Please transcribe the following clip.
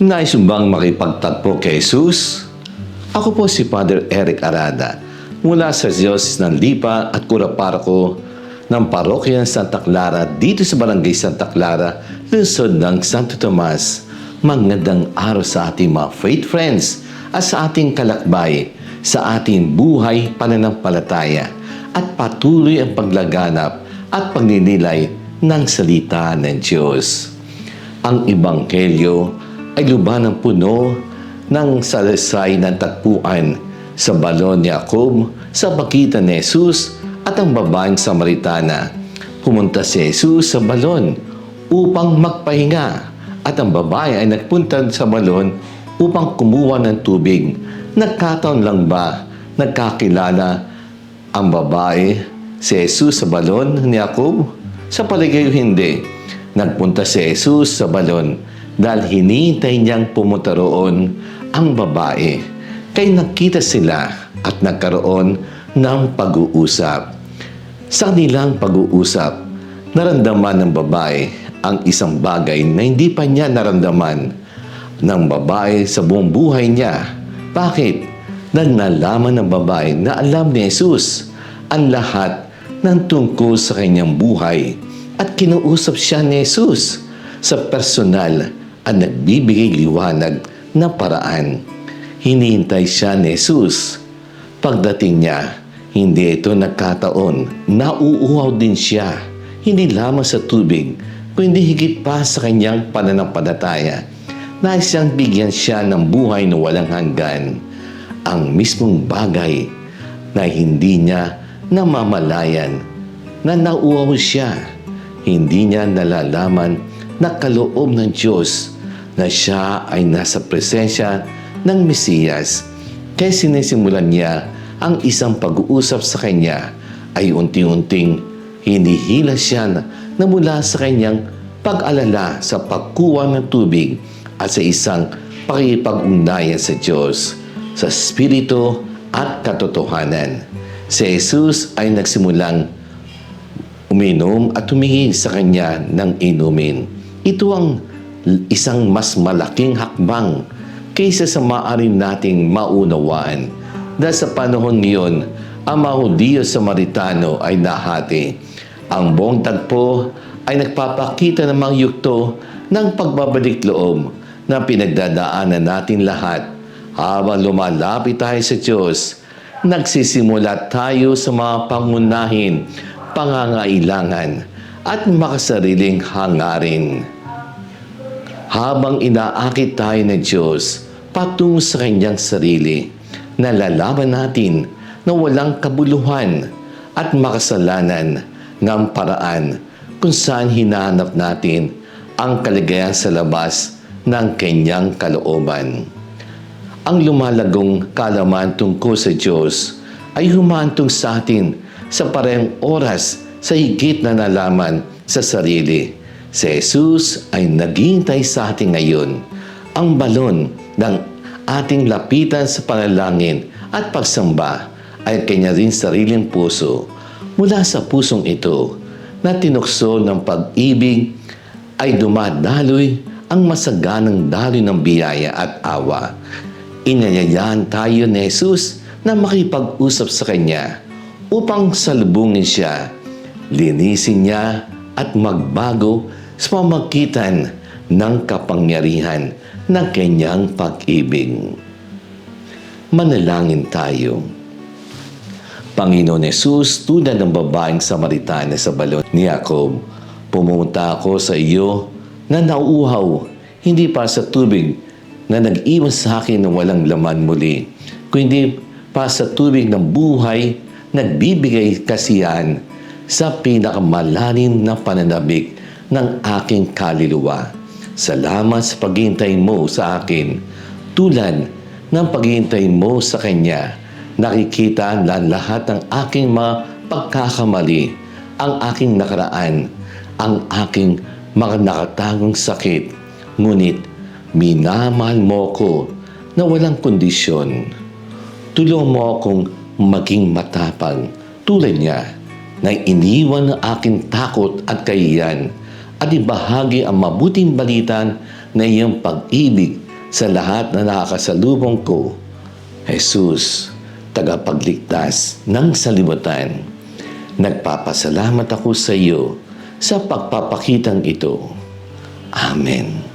Nais mo bang makipagtagpo kay Jesus? Ako po si Father Eric Arada mula sa Diocese ng Lipa at Curaparco ng Parokya ng Santa Clara dito sa Barangay Santa Clara, lungsod ng Santo Tomas. Magandang araw sa ating mga faith friends at sa ating kalakbay sa ating buhay pananampalataya at patuloy ang paglaganap at pagninilay ng salita ng Diyos. Ang Ebanghelyo ay lubhan ng puno ng salaysay ng tagpuan sa balon ni Jacob sa pagitan ni Jesus at ang babaeng Samaritana. Pumunta si Jesus sa balon upang magpahinga at ang babae ay nagpunta sa balon upang kumuha ng tubig. Nagkataon lang ba nagkakilala ang babae si Jesus sa balon ni Jacob? Sa palagay ko hindi. Nagpunta si Jesus sa balon dahil hinihintay niyang pumunta roon ang babae. Kaya nagkita sila at nagkaroon ng pag-uusap. Sa kanilang pag-uusap, naramdaman ng babae ang isang bagay na hindi pa niya naramdaman ng babae sa buong buhay niya. Bakit? Dahil nalaman ng babae na alam ni Jesus ang lahat ng tungkol sa kanyang buhay at kinuusap siya ni Jesus sa personal at nagbibigay liwanag na paraan. Hinihintay siya ni Jesus. Pagdating niya, hindi ito nagkataon. Nauuhaw din siya. Hindi lamang sa tubig, kundi higit pa sa kanyang pananampalataya. Nais siyang bigyan siya ng buhay na walang hanggan. Ang mismong bagay na hindi niya namamalayan na nauuhaw siya. Hindi niya nalalaman na kaloob ng Diyos na siya ay nasa presensya ng Mesiyas. Kaya sinisimulan niya ang isang pag-uusap sa kanya ay unti-unting hinihila siya na mula sa kanyang pag-alala sa pagkuha ng tubig at sa isang pakipag-ugnayan sa Diyos, sa Espiritu at katotohanan. Si Jesus ay nagsimulang uminom at humingi sa kanya ng inumin. Ito ang isang mas malaking hakbang kaysa sa maaari nating maunawaan. Dahil sa panahon ngayon, ang mga Hudyo Samaritano ay nahati. Ang buong tagpo ay nagpapakita ng mga yugto ng pagbabalik loob na pinagdadaanan natin lahat. Habang lumalapit tayo sa Diyos, nagsisimula tayo sa mga pangunahin, pangangailangan at makasariling hangarin. Habang inaakit tayo ng Diyos patungo sa kanyang sarili, nalalaman natin na walang kabuluhan at makasalanan ng paraan kung saan hinahanap natin ang kaligayahan sa labas ng kanyang kalooban. Ang lumalagong kalaman tungkol sa Diyos ay humantong sa atin sa parehong oras sa higit na nalaman sa sarili. Si Jesus ay naghihintay sa atin ngayon. Ang balon ng ating lapitan sa panalangin at pagsamba ay kanya rin sariling puso. Mula sa pusong ito na tinukso ng pag-ibig ay dumadaloy ang masaganang daloy ng biyaya at awa. Inanyayahan tayo ni Jesus na makipag-usap sa Kanya upang salubungin siya, linisin niya at magbago sa pamamagitan ng kapangyarihan ng Kanyang pag-ibig. Manalangin tayo. Panginoon Jesus, tulad ng babaeng Samaritana sa balon ni Jacob, pumunta ako sa iyo na nauuhaw, hindi para sa tubig na nag-iwan sa akin ng walang laman muli, kundi para sa tubig ng buhay, nagbibigay kasiyahan sa pinakamalalim na pananabik ng aking kaluluwa. Salamat sa paghihintay mo sa akin. Tulad ng paghihintay mo sa Kanya, nakikita na lahat ng aking mga pagkakamali, ang aking nakaraan, ang aking mga nakatagong sakit. Ngunit minamahal mo ko na walang kondisyon. Tulungan mo akong maging matapang tulad niya na iniwan ng aking takot at kahiyan at ibahagi ang mabuting balitan na iyong pag-ibig sa lahat na nakakasalubong ko. Jesus, tagapagligtas ng salimutan, nagpapasalamat ako sa iyo sa pagpapakitang ito. Amen.